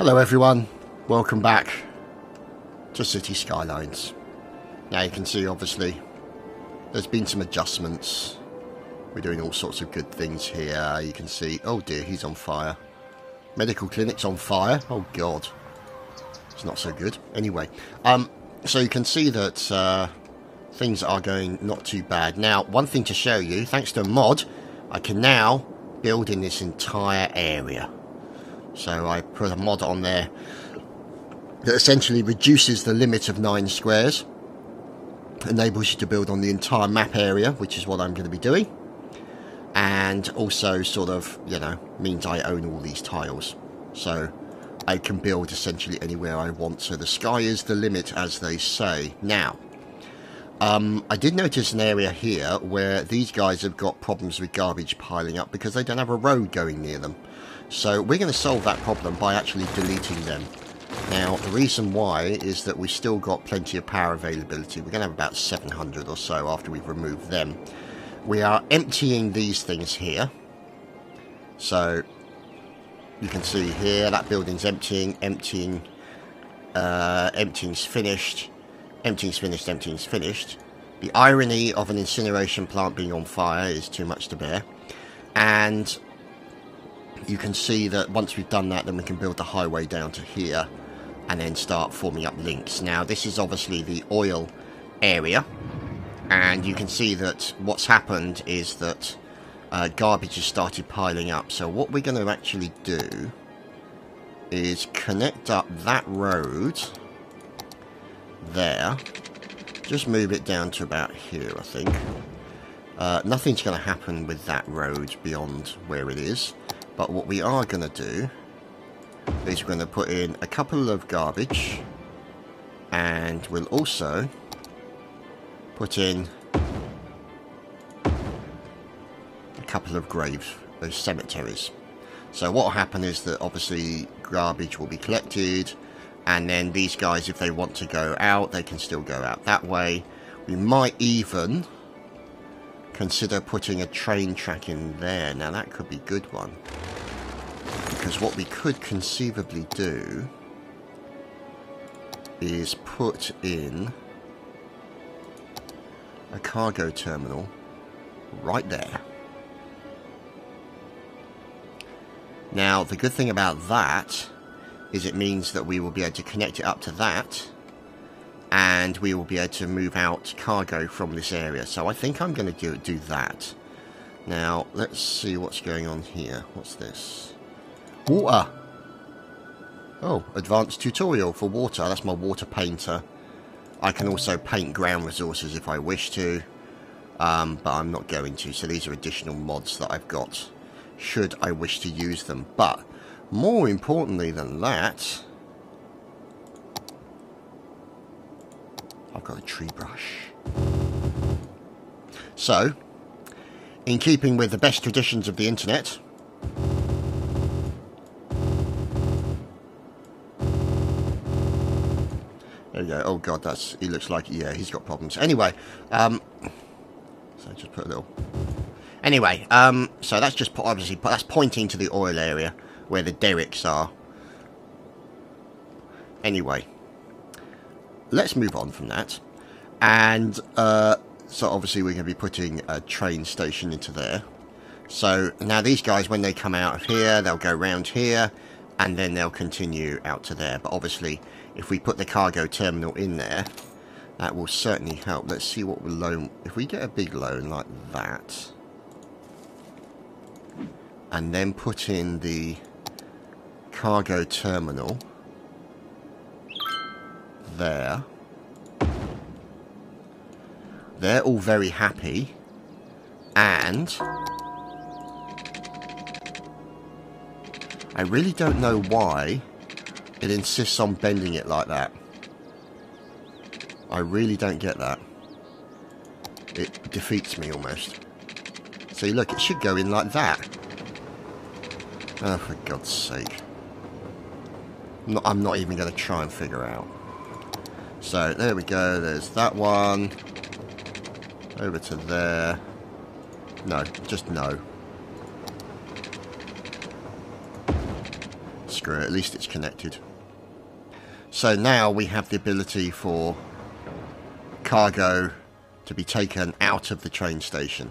Hello everyone, welcome back to City Skylines. Now you can see obviously there's been some adjustments. We're doing all sorts of good things here. You can see, oh dear, he's on fire. Medical clinic's on fire, oh god. It's not so good. Anyway, so you can see that things are going not too bad. Now, one thing to show you, thanks to a mod, I can now build in this entire area. So I put a mod on there that essentially reduces the limit of 9 squares, enables you to build on the entire map area, which is what I'm going to be doing, and also sort of, you know, means I own all these tiles. So I can build essentially anywhere I want, so the sky is the limit, as they say. Now, I did notice an area here where these guys have got problems with garbage piling up because they don't have a road going near them. So we're going to solve that problem by actually deleting them. Now, the reason why is that we've still got plenty of power availability. We're going to have about 700 or so after we've removed them. We are emptying these things here. So you can see here that building's emptying's finished. Emptying's finished. The irony of an incineration plant being on fire is too much to bear. And you can see that once we've done that, then we can build the highway down to here and then start forming up links. Now, this is obviously the oil area, and you can see that what's happened is that garbage has started piling up. So what we're going to actually do is connect up that road there, just move it down to about here, I think. Nothing's going to happen with that road beyond where it is, but what we are going to do is we're going to put in a couple of garbage, and we'll also put in a couple of graves, those cemeteries. So what will happen is that obviously garbage will be collected, and then these guys, if they want to go out, they can still go out that way. We might even consider putting a train track in there. Now that could be a good one, because what we could conceivably do is put in a cargo terminal right there. Now the good thing about that is it means that we will be able to connect it up to that, and we will be able to move out cargo from this area. So I think I'm going to do that. Now, let's see what's going on here. What's this? Water! Oh, advanced tutorial for water. That's my water painter. I can also paint ground resources if I wish to, but I'm not going to. So these are additional mods that I've got, should I wish to use them. But more importantly than that, I've got a tree brush. So, in keeping with the best traditions of the internet, there we go. Oh god, he looks like, yeah, he's got problems. Anyway, so just put a little. Anyway, so that's just obviously that's pointing to the oil area where the derricks are. Anyway, let's move on from that. And so obviously we're going to be putting a train station into there. So now these guys, when they come out of here, they'll go round here, and then they'll continue out to there. But obviously, if we put the cargo terminal in there, that will certainly help. Let's see what loan, if we get a big loan like that, and then put in the cargo terminal there, they're all very happy, and I really don't know why it insists on bending it like that. I really don't get that. It defeats me almost. See, look, it should go in like that. Oh, for God's sake. I'm not even going to try and figure out. So, there we go. There's that one. Over to there. No, just no. screw it, at least it's connected. So now we have the ability for cargo to be taken out of the train station.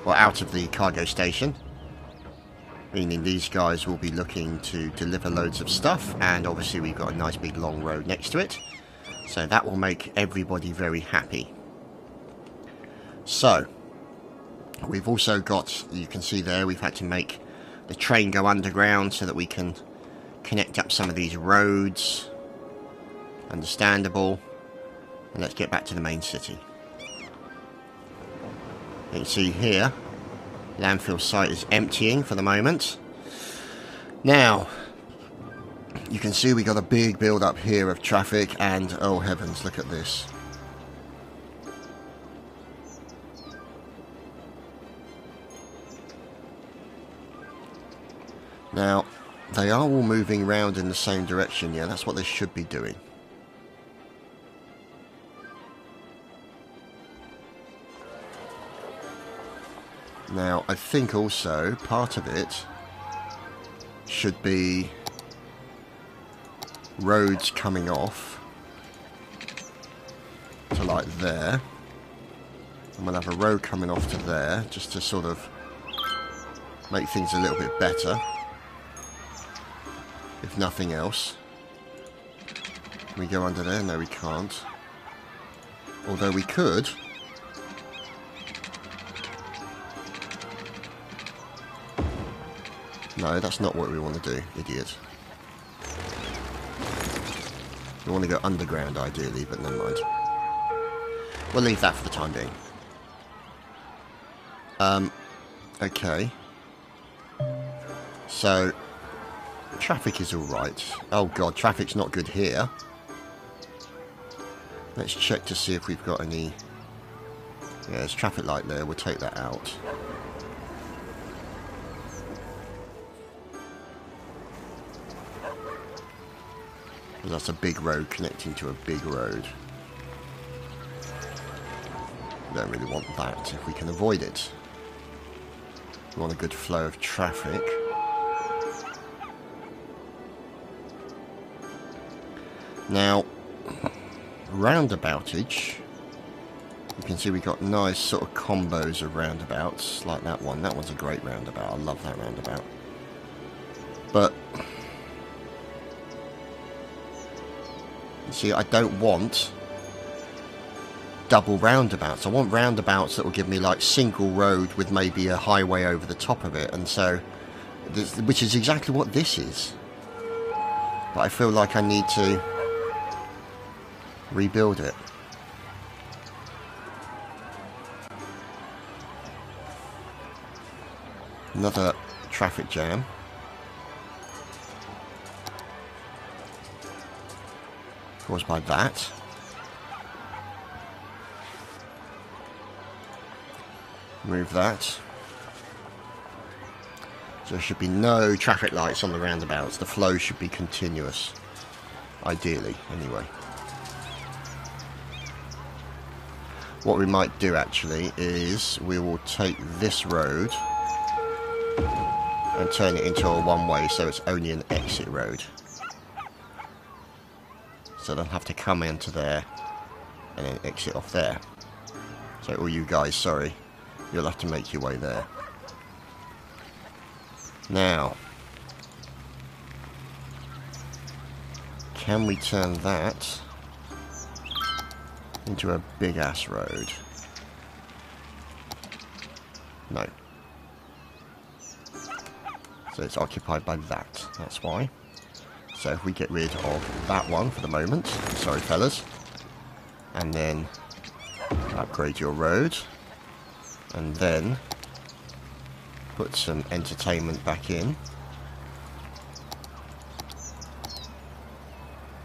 Well, out of the cargo station. Meaning these guys will be looking to deliver loads of stuff, and obviously we've got a nice big long road next to it. So that will make everybody very happy. So, we've also got, you can see there, we've had to make the train go underground so that we can connect up some of these roads. Understandable. And let's get back to the main city. You can see here, landfill site is emptying for the moment. Now, you can see we got a big build up here of traffic, and oh heavens, look at this. Now, they are all moving round in the same direction. Yeah, that's what they should be doing. Now, I think also part of it should be roads coming off to like there. And we'll have a road coming off to there, just to sort of make things a little bit better. If nothing else. Can we go under there? No, we can't. Although we could. No, that's not what we want to do, idiot. We want to go underground, ideally, but never mind. We'll leave that for the time being. Okay. So, traffic is alright. Oh god, traffic's not good here. Let's check to see if we've got any... Yeah, there's traffic light there, we'll take that out. That's a big road connecting to a big road. We don't really want that if we can avoid it. We want a good flow of traffic. Now, roundaboutage. You can see we got nice sort of combos of roundabouts, like that one. That one's a great roundabout. I love that roundabout. But see, I don't want double roundabouts. I want roundabouts that will give me like single road with maybe a highway over the top of it, and so, which is exactly what this is. But I feel like I need to rebuild it. Another traffic jam. Caused by that. Move that. So there should be no traffic lights on the roundabouts. The flow should be continuous. Ideally, anyway. What we might do actually is we will take this road and turn it into a one-way, so it's only an exit road. So they'll have to come into there and then exit off there. So all you guys, sorry, you'll have to make your way there. Now, can we turn that into a big ass road? No. So it's occupied by that, that's why. So if we get rid of that one for the moment, sorry fellas, and then upgrade your road, and then put some entertainment back in.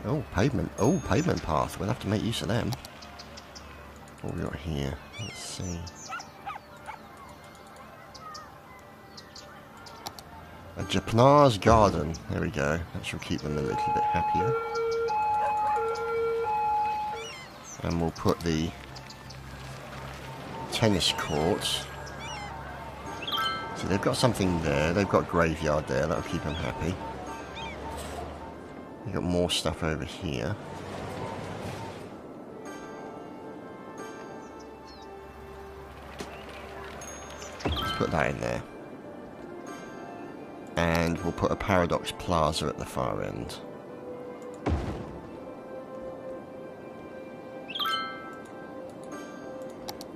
Oh, pavement path, we'll have to make use of them. What we got here, let's see. A Japanese garden. There we go. That should keep them a little bit happier. And we'll put the tennis courts. So they've got something there. They've got graveyard there. That'll keep them happy. We've got more stuff over here. Let's put that in there. And we'll put a Paradox Plaza at the far end.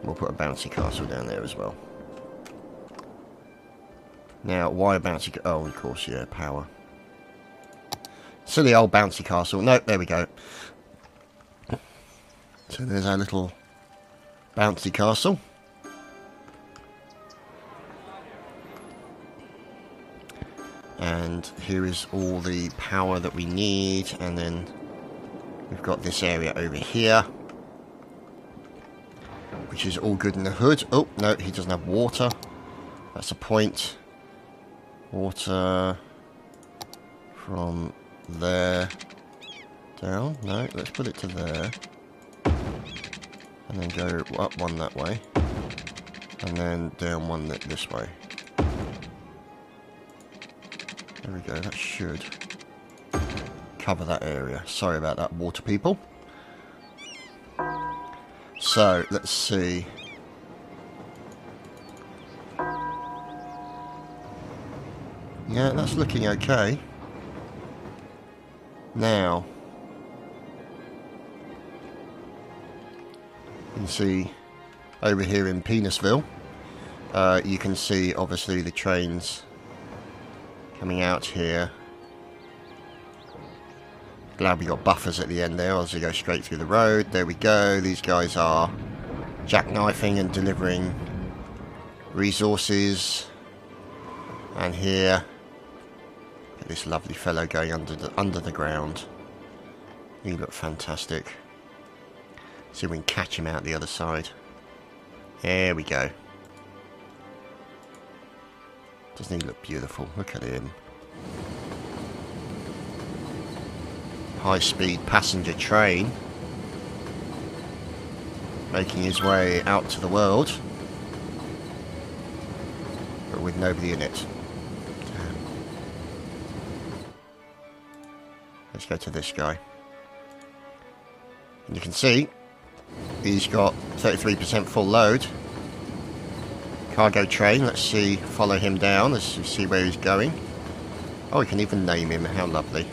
We'll put a bouncy castle down there as well. Now, why a bouncy... Oh, of course, yeah, power. Silly old bouncy castle. Nope, there we go. So there's our little bouncy castle. And here is all the power that we need. And then we've got this area over here, which is all good in the hood. Oh, no, he doesn't have water. That's a point. Water from there down. No, let's put it to there. And then go up one that way. And then down one this way. There we go, that should cover that area. Sorry about that, water people. So, let's see. Yeah, that's looking okay. Now, you can see over here in Penisville, you can see obviously the trains coming out here. Glad we got buffers at the end there, as they go straight through the road. There we go. These guys are jackknifing and delivering resources. And here, this lovely fellow going under the ground. He looked fantastic. See if we can catch him out the other side. There we go. Doesn't he look beautiful? Look at him. High-speed passenger train making his way out to the world, but with nobody in it. Damn. Let's go to this guy. And you can see he's got 33% full load. Cargo train, let's see, follow him down, let's see where he's going. Oh, we can even name him, how lovely.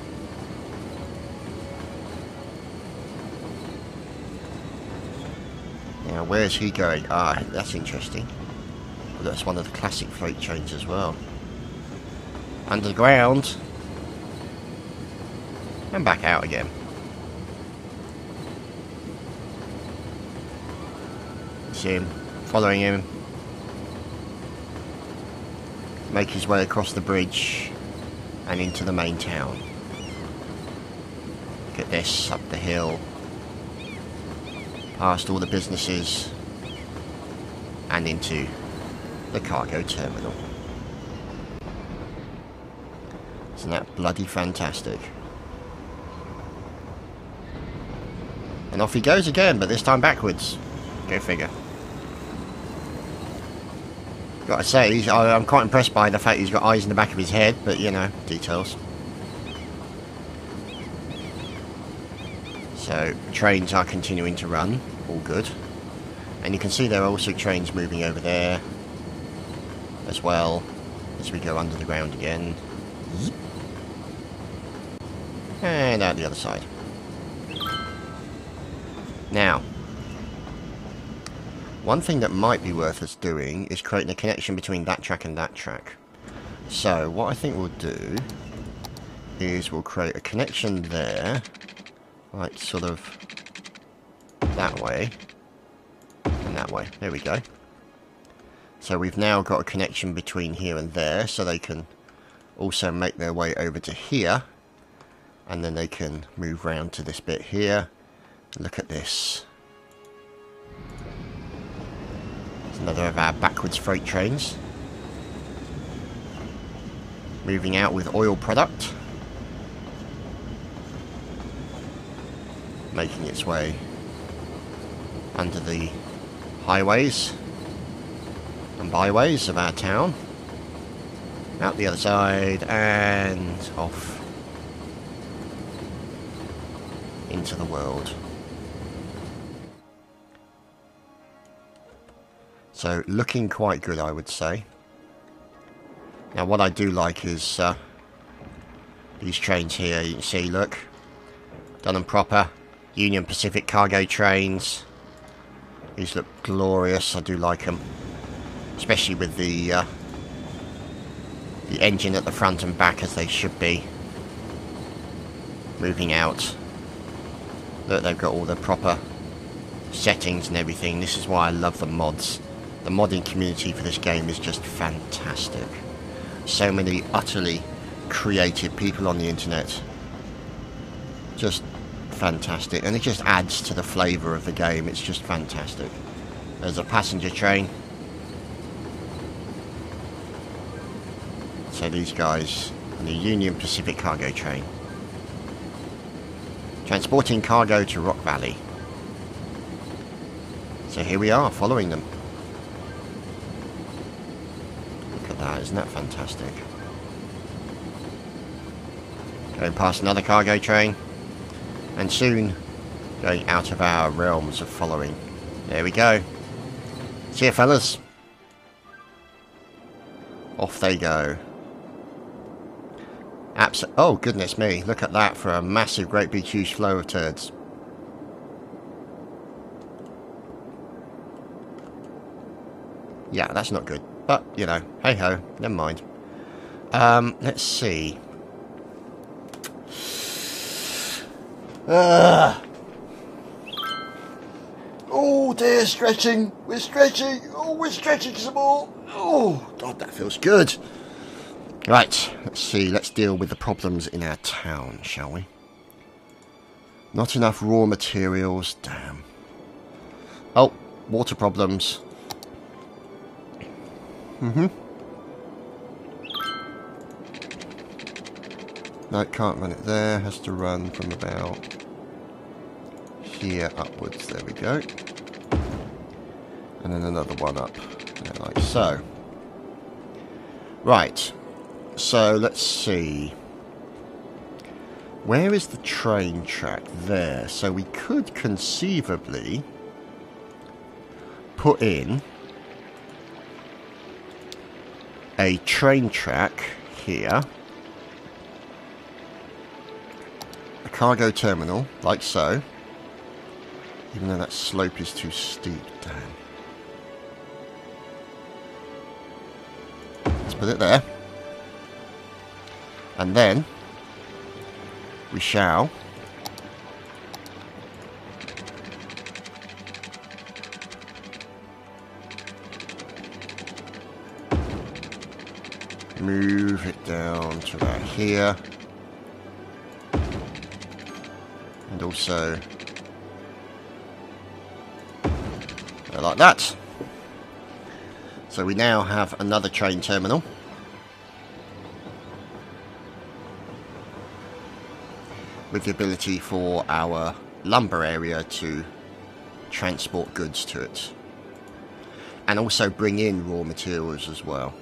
Now, where's he going? Ah, that's interesting. Well, that's one of the classic freight trains as well. Underground. And back out again. See him, following him. Make his way across the bridge and into the main town. Look at this, up the hill, past all the businesses and into the cargo terminal. Isn't that bloody fantastic? And off he goes again, but this time backwards. Go figure. Gotta say, I'm quite impressed by the fact he's got eyes in the back of his head, but you know, details. So, trains are continuing to run, all good. And you can see there are also trains moving over there as well, as we go under the ground again. And out the other side. Now, one thing that might be worth us doing is creating a connection between that track and that track. So, what I think we'll do is we'll create a connection there, like sort of that way, and that way. There we go. So we've now got a connection between here and there, so they can also make their way over to here, and then they can move round to this bit here. Look at this. Another of our backwards freight trains moving out with oil product, making its way under the highways and byways of our town, out the other side and off into the world. So looking quite good, I would say. Now what I do like is these trains here. You can see, look, done them proper. Union Pacific cargo trains. These look glorious. I do like them, especially with the engine at the front and back as they should be. Moving out. Look, they've got all the proper settings and everything. This is why I love the mods. The modding community for this game is just fantastic. So many utterly creative people on the internet. Just fantastic. And it just adds to the flavour of the game. It's just fantastic. There's a passenger train. So these guys on the Union Pacific cargo train. Transporting cargo to Rock Valley. So here we are, following them. Look at that, isn't that fantastic? Going past another cargo train. And soon going out of our realms of following. There we go. See you, fellas. Off they go. Oh, goodness me. Look at that for a massive, great big, huge flow of turds. Yeah, that's not good. But, you know, hey-ho. Never mind. Let's see. Oh, dear, stretching. We're stretching. Oh, we're stretching some more. Oh, God, that feels good. Right, let's see, let's deal with the problems in our town, shall we? Not enough raw materials, damn. Oh, water problems. No, can't run it there, has to run from about here upwards, there we go. And then another one up, there, like so. Right. So, let's see. Where is the train track? There. So we could conceivably put in a train track here. A cargo terminal, like so. Even though that slope is too steep, damn. Let's put it there. And then we shall move it down to about here, and also like that. So we now have another train terminal. With the ability for our lumber area to transport goods to it. And also bring in raw materials as well.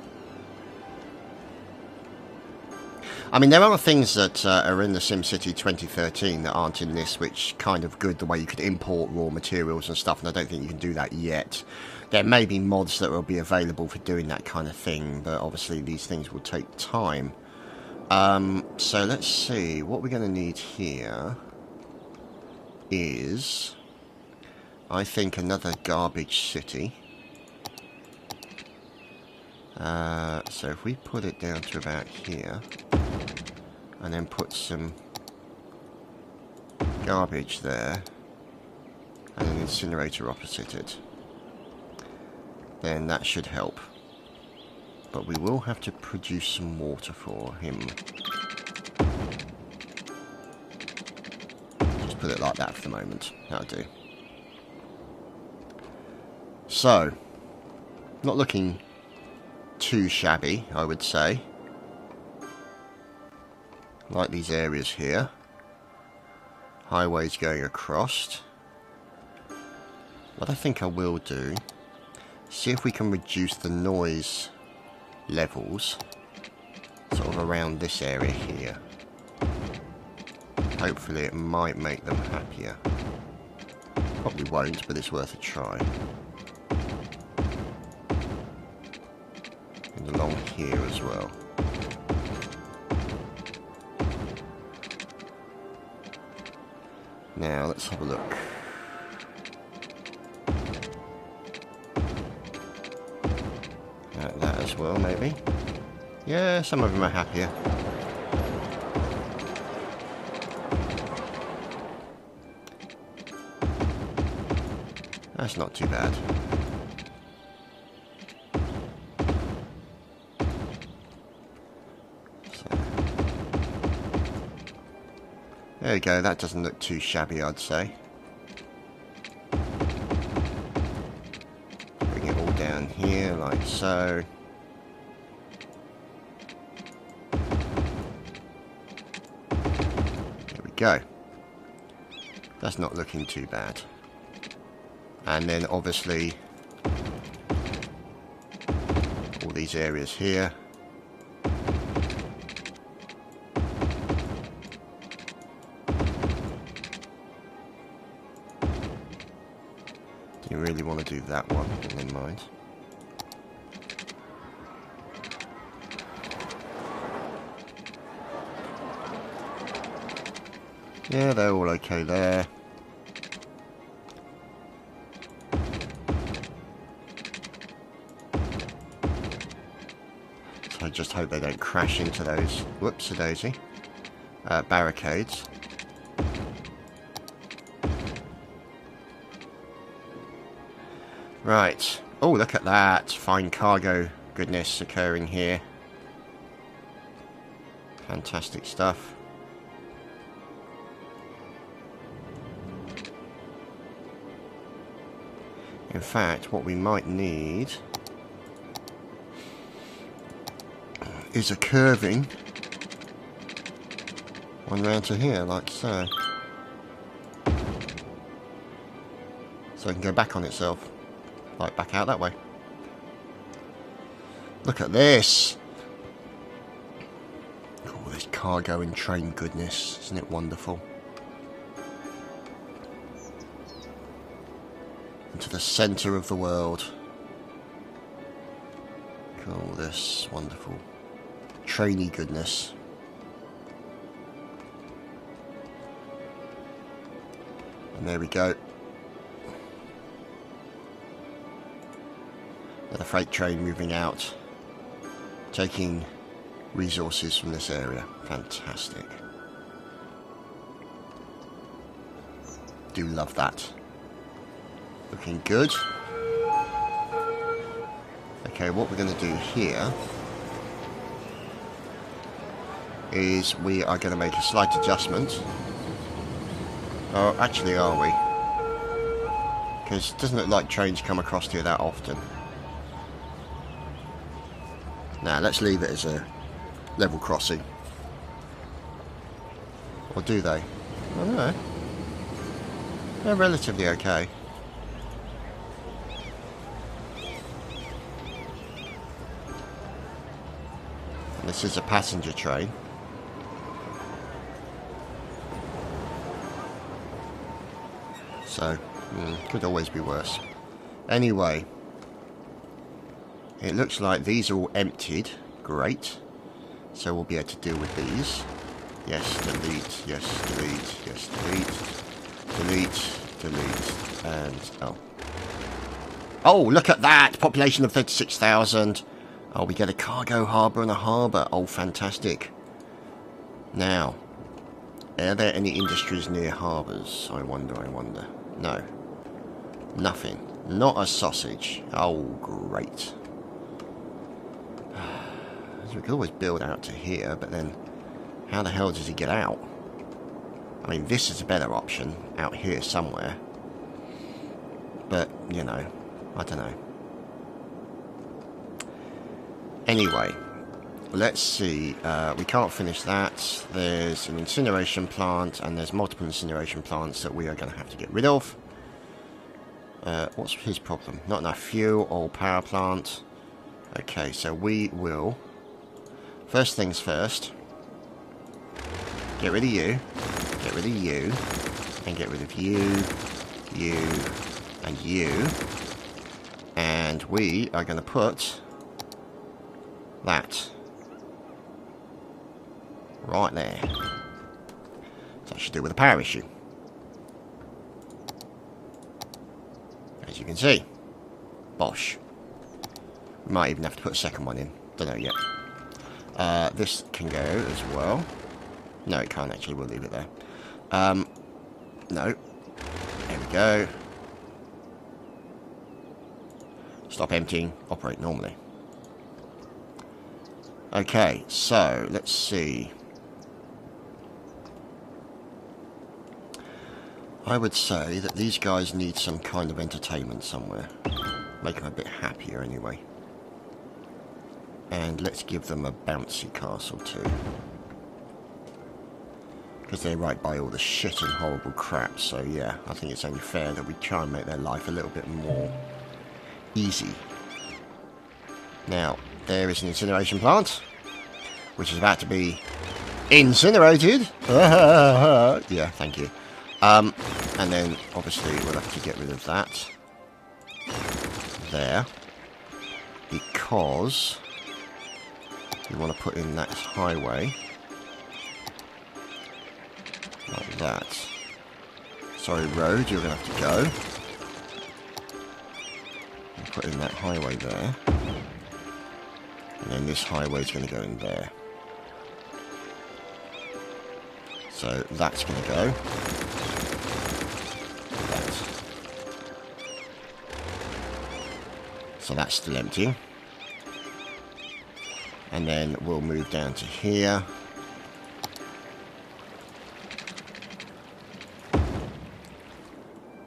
I mean, there are things that are in the SimCity 2013 that aren't in this, which kind of good, the way you could import raw materials and stuff, and I don't think you can do that yet. There may be mods that will be available for doing that kind of thing, but obviously these things will take time. So let's see, what we're going to need here is, I think, another garbage city. So if we put it down to about here, and then put some garbage there, and an incinerator opposite it, then that should help. But we will have to produce some water for him. Just put it like that for the moment. That'll do. So, not looking too shabby, I would say. Like these areas here. Highways going across. What I think I will do, see if we can reduce the noise levels sort of around this area here. hopefully it might make them happier. Probably won't, but it's worth a try. And along here as well. Now, let's have a look. Like that as well, maybe. Yeah, some of them are happier. That's not too bad. So. There we go, that doesn't look too shabby, I'd say. Bring it all down here, like so. There we go. That's not looking too bad. And then obviously all these areas here. You really want to do that one, never mind. Yeah, they're all okay there. I just hope they don't crash into those, whoops-a-daisy, barricades. Right. Oh, look at that. Fine cargo goodness occurring here. Fantastic stuff. In fact, what we might need is a curving one round to here, like so. So it can go back on itself. Like back out that way. Look at this! All this cargo and train goodness, isn't it wonderful? Into the centre of the world. Look at all this wonderful trainy goodness. And there we go. The freight train moving out, taking resources from this area. Fantastic. Do love that. Looking good. Okay, what we're going to do here is we are going to make a slight adjustment. Oh, actually, are we? Because it doesn't look like trains come across here that often. Now, let's leave it as a level crossing. Or do they? I don't know. They're relatively okay. And this is a passenger train. So, could always be worse. Anyway. It looks like these are all emptied. Great. So we'll be able to deal with these. Yes, delete. Yes, delete. Yes, delete. Delete. Delete. And, oh. Oh, look at that! Population of 36,000. Oh, we get a cargo harbour and a harbour. Oh, fantastic. Now, are there any industries near harbours? I wonder. No. Nothing. Not a sausage. Oh, great. We could always build out to here, but then how the hell does he get out? I mean, this is a better option, out here somewhere. But, you know, I don't know. Anyway, let's see. We can't finish that. There's an incineration plant, and there's multiple incineration plants that we are going to have to get rid of. What's his problem? Not enough fuel or power plant. Okay, so we will... First things first, get rid of you, Get rid of you. And get rid of you, you, and you. And we are going to put that right there. So that should do with a power issue. As you can see. Bosh. We might even have to put a second one in. Don't know yet. This can go as well. No, it can't actually. We'll leave it there. No. There we go. Stop emptying. Operate normally. Okay, so let's see. I would say that these guys need some kind of entertainment somewhere. Make them a bit happier anyway. And let's give them a bouncy castle too. Because they're right by all the shit and horrible crap, so yeah, I think it's only fair that we try and make their life a little bit more easy. Now, there is an incineration plant, which is about to be incinerated. Yeah, thank you. And then, obviously, we'll have to get rid of that. There. Because we want to put in that highway. Like that. Sorry, road, you're going to have to go. And put in that highway there. And then this highway is going to go in there. So that's going to go. That. So that's still empty. And then we'll move down to here.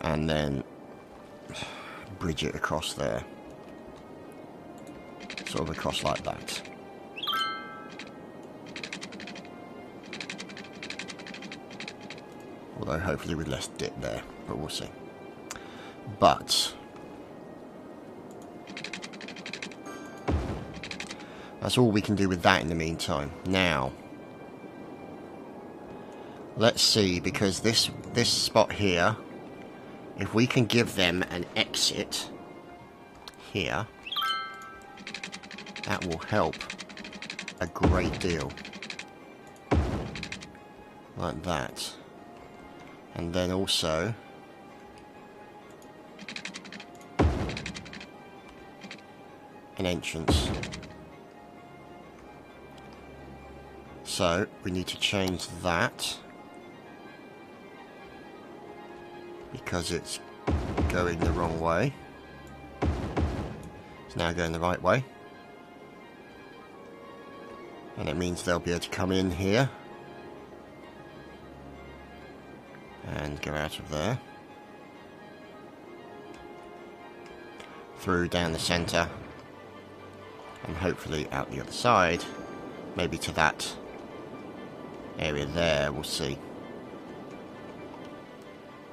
And then bridge it across there. Sort of across like that. Although hopefully with less dip there, but we'll see. But that's all we can do with that in the meantime. Now, let's see, because this spot here, if we can give them an exit here, that will help a great deal. Like that. And then also an entrance. So we need to change that because it's going the wrong way. It's now going the right way. And it means they'll be able to come in here and go out of there, through down the centre, and hopefully out the other side, maybe to that area there, we'll see.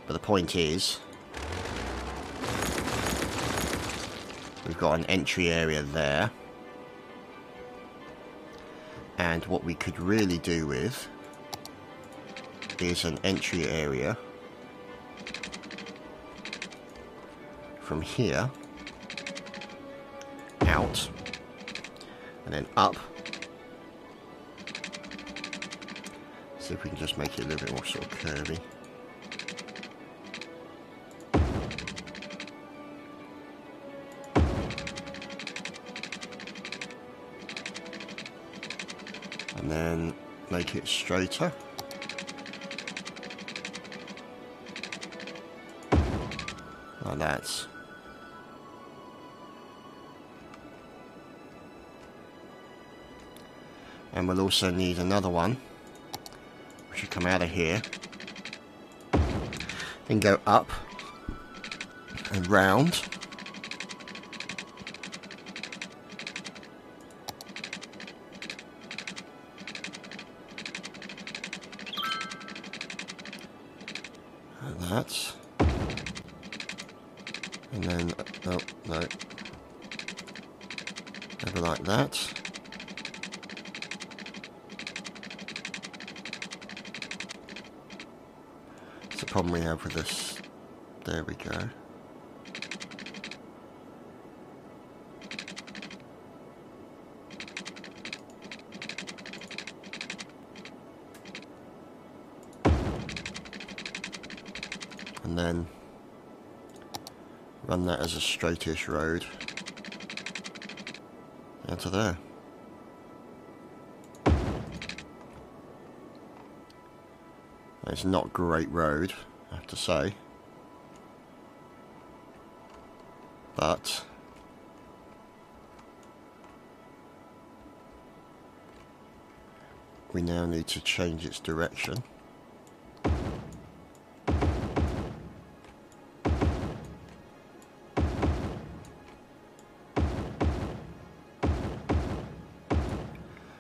But the point is, we've got an entry area there, and what we could really do with is an entry area from here out and then up. See if we can just make it a little bit more sort of curvy. And then make it straighter. Like that. And we'll also need another one, which should come out of here, then go up and round. Like that. And then, oh, no, over like that. problem we have with this. There we go. And then run that as a straightish road down to there. It's not a great road, I have to say, but we now need to change its direction.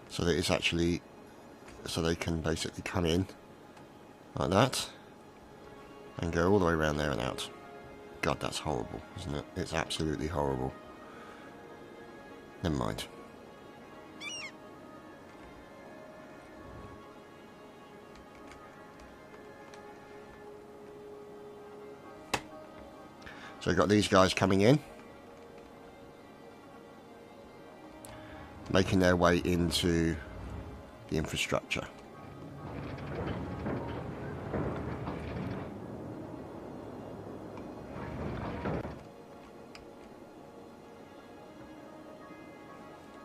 So that it's actually, so they can basically come in like that and go all the way around there and out. God, that's horrible, isn't it? It's absolutely horrible. Never mind. So we've got these guys coming in, making their way into the infrastructure.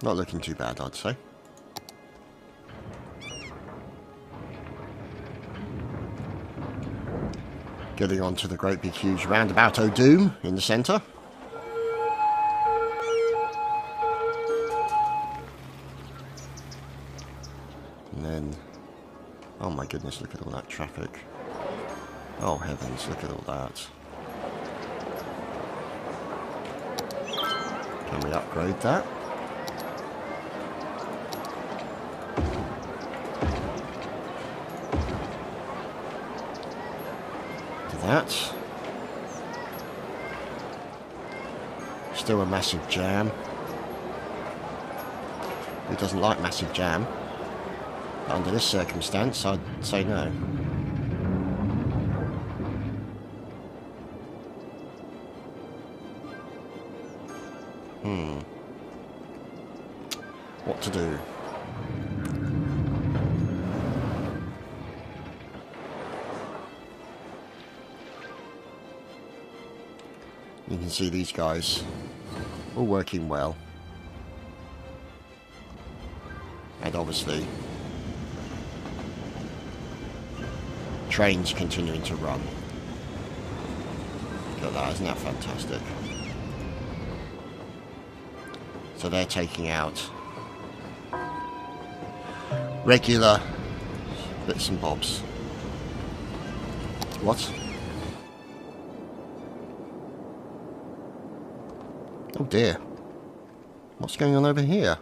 Not looking too bad, I'd say. Getting on to the great big huge roundabout O'Doom in the centre. And then, oh my goodness, look at all that traffic. Oh heavens, look at all that. Can we upgrade that? That. Still a massive jam. Who doesn't like massive jam? But under this circumstance, I'd say no. What to do? You can see these guys all working well, and obviously trains continuing to run. Look at that, isn't that fantastic? So they're taking out regular bits and bobs. What? Oh dear. What's going on over here?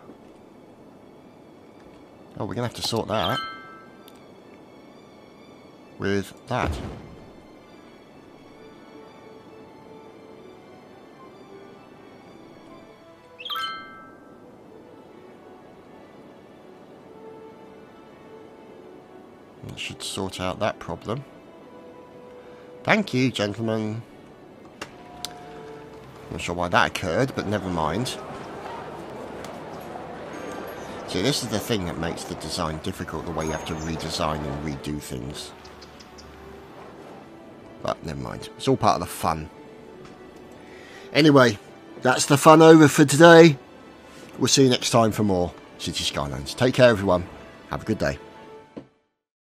Oh, we're going to have to sort that with that. That should sort out that problem. Thank you, gentlemen. Not sure why that occurred, but never mind. See, this is the thing that makes the design difficult, the way you have to redesign and redo things. But never mind. It's all part of the fun. Anyway, that's the fun over for today. We'll see you next time for more City Skylines. Take care, everyone. Have a good day.